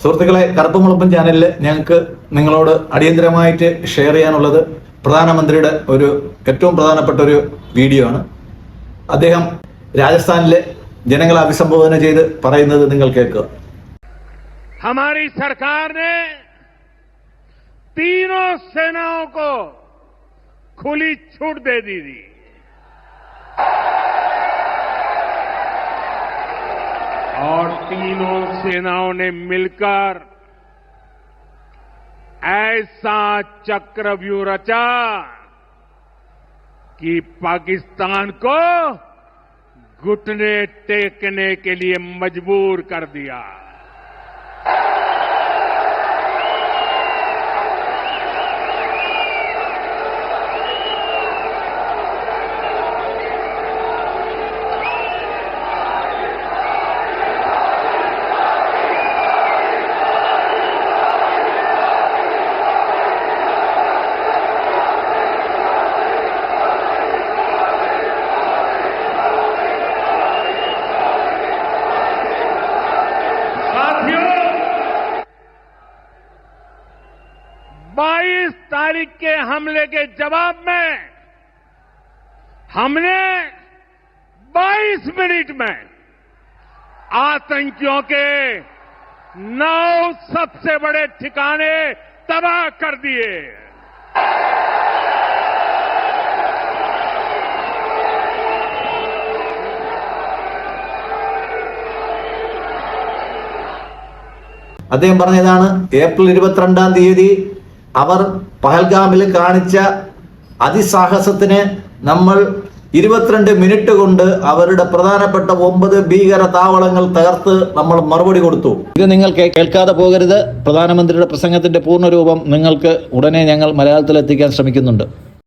സുഹൃത്തുക്കളെ, കറുപ്പുമുളപ്പൻ ചാനലിൽ ഞങ്ങൾക്ക് നിങ്ങളോട് അടിയന്തരമായിട്ട് ഷെയർ ചെയ്യാനുള്ളത് പ്രധാനമന്ത്രിയുടെ ഏറ്റവും പ്രധാനപ്പെട്ട ഒരു വീഡിയോ ആണ്. അദ്ദേഹം രാജസ്ഥാനിലെ ജനങ്ങളെ അഭിസംബോധന ചെയ്ത് പറയുന്നത് നിങ്ങൾ കേൾക്കുക. हमारी सरकार ने तीनों सेनाओं को खुली छूट दे दी थी. और तीनों सेनाओं ने मिलकर ऐसा चक्रव्यूह रचा कि पाकिस्तान को घुटने टेकने के लिए मजबूर कर दिया. तारीख के हमले के जवाब में हमने 22 मिनट में आतंकियों के 9 सबसे बड़े ठिकाने तबाह कर दिए. അദ്ദേഹം പറഞ്ഞതാണ് ഏപ്രിൽ 22-ാം തീയതി അവർ പഹൽഗാമിൽ കാണിച്ച അതിസാഹസത്തിന് നമ്മൾ 22 മിനിറ്റ് കൊണ്ട് അവരുടെ പ്രധാനപ്പെട്ട 9 ഭീകര താവളങ്ങൾ തകർത്ത് നമ്മൾ മറുപടി കൊടുത്തു. ഇത് നിങ്ങൾ കേൾക്കാതെ പോകരുത്. പ്രധാനമന്ത്രിയുടെ പ്രസംഗത്തിന്റെ പൂർണ്ണരൂപം നിങ്ങൾക്ക് ഉടനെ ഞങ്ങൾ മലയാളത്തിൽ എത്തിക്കാൻ ശ്രമിക്കുന്നുണ്ട്.